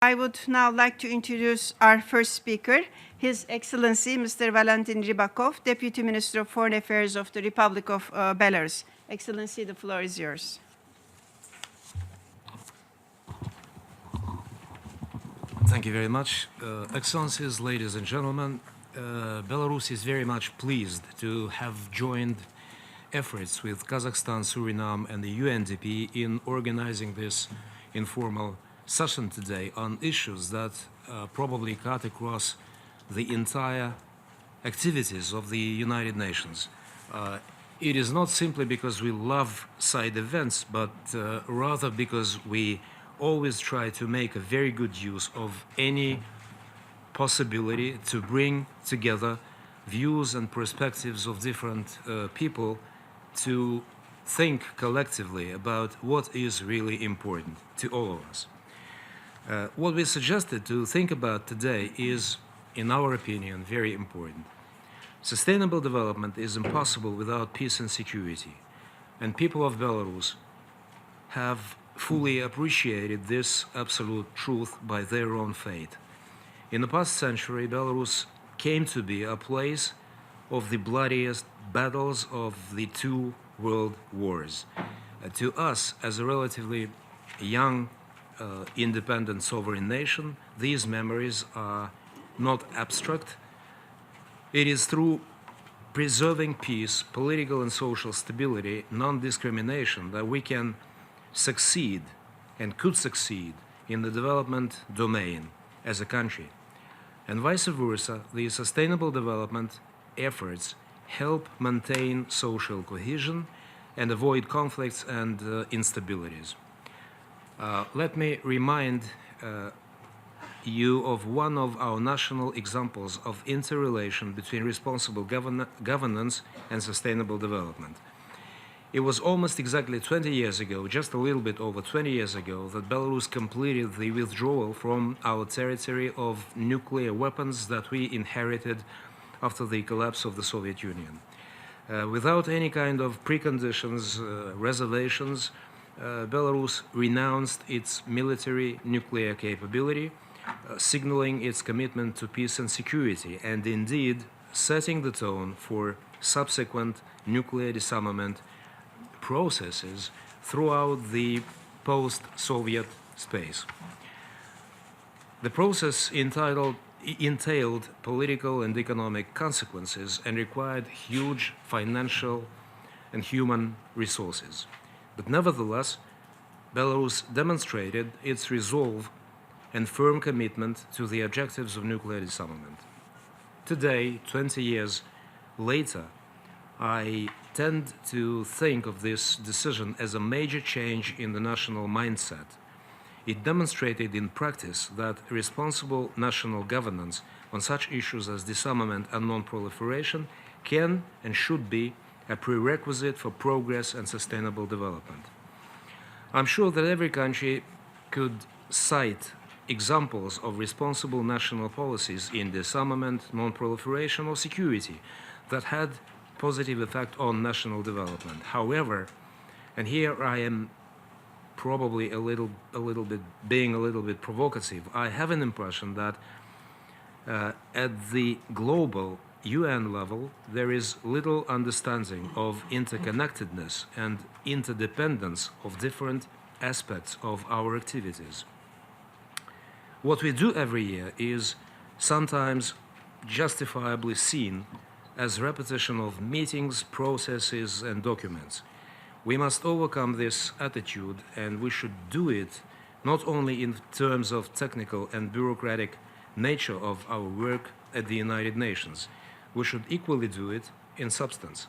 I would now like to introduce our first speaker, His Excellency Mr. Valentin Rybakov, Deputy Minister of Foreign Affairs of the Republic of Belarus. Excellency, the floor is yours. Thank you very much. Excellencies, ladies and gentlemen, Belarus is very much pleased to have joined efforts with Kazakhstan, Suriname, and the UNDP in organizing this informal session today on issues that probably cut across the entire activities of the United Nations. It is not simply because we love side events, but rather because we always try to make a very good use of any possibility to bring together views and perspectives of different people to think collectively about what is really important to all of us. What we suggested to think about today is, in our opinion, very important. Sustainable development is impossible without peace and security, and people of Belarus have fully appreciated this absolute truth by their own fate. In the past century, Belarus came to be a place of the bloodiest battles of the two world wars. To us, as a relatively young, independent sovereign nation, these memories are not abstract. It is through preserving peace, political and social stability, non-discrimination, that we can succeed and could succeed in the development domain as a country. And vice versa, the sustainable development efforts help maintain social cohesion and avoid conflicts and instabilities. Let me remind you of one of our national examples of interrelation between responsible governance and sustainable development. It was almost exactly 20 years ago, just a little bit over 20 years ago, that Belarus completed the withdrawal from our territory of nuclear weapons that we inherited after the collapse of the Soviet Union. Without any kind of preconditions, reservations, Belarus renounced its military nuclear capability, signaling its commitment to peace and security, and indeed setting the tone for subsequent nuclear disarmament processes throughout the post-Soviet space. The process entailed political and economic consequences and required huge financial and human resources. But nevertheless, Belarus demonstrated its resolve and firm commitment to the objectives of nuclear disarmament. Today, 20 years later, I tend to think of this decision as a major change in the national mindset. It demonstrated in practice that responsible national governance on such issues as disarmament and non-proliferation can and should be a prerequisite for progress and sustainable development. I'm sure that every country could cite examples of responsible national policies in disarmament, non-proliferation, or security that had positive effect on national development. However, and here I am probably being a little bit provocative, I have an impression that at the global UN level, there is little understanding of interconnectedness and interdependence of different aspects of our activities. What we do every year is sometimes justifiably seen as repetition of meetings, processes, and documents. We must overcome this attitude, and we should do it not only in terms of technical and bureaucratic nature of our work at the United Nations. We should equally do it in substance.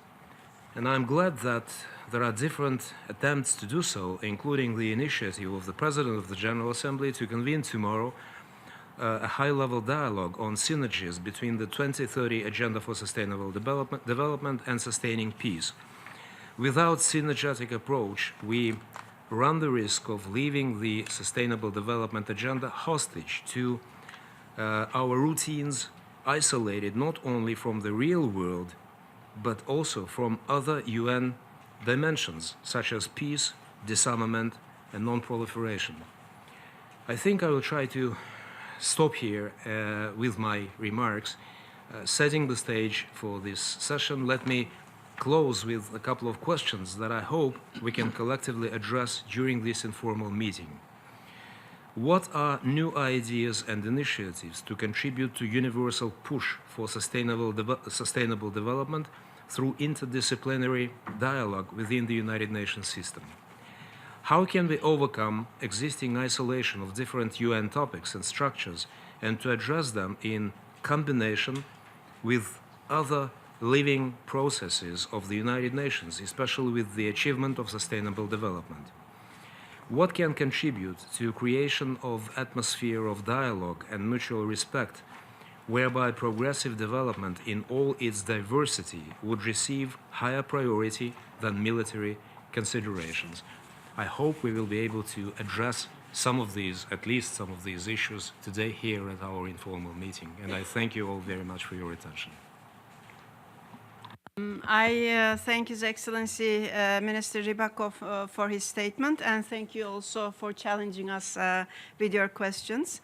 And I'm glad that there are different attempts to do so, including the initiative of the President of the General Assembly to convene tomorrow a high-level dialogue on synergies between the 2030 Agenda for Sustainable Development and sustaining peace. Without synergetic approach, we run the risk of leaving the Sustainable Development Agenda hostage to our routines, isolated not only from the real world, but also from other UN dimensions, such as peace, disarmament, and non-proliferation. I think I will try to stop here with my remarks, setting the stage for this session. Let me close with a couple of questions that I hope we can collectively address during this informal meeting. What are new ideas and initiatives to contribute to universal push for sustainable development through interdisciplinary dialogue within the United Nations system? How can we overcome existing isolation of different UN topics and structures and to address them in combination with other living processes of the United Nations, especially with the achievement of sustainable development? What can contribute to creation of atmosphere of dialogue and mutual respect, whereby progressive development in all its diversity would receive higher priority than military considerations? I hope we will be able to address some of these, at least some of these issues today here at our informal meeting. And I thank you all very much for your attention. I thank His Excellency Minister Rybakov for his statement, and thank you also for challenging us with your questions.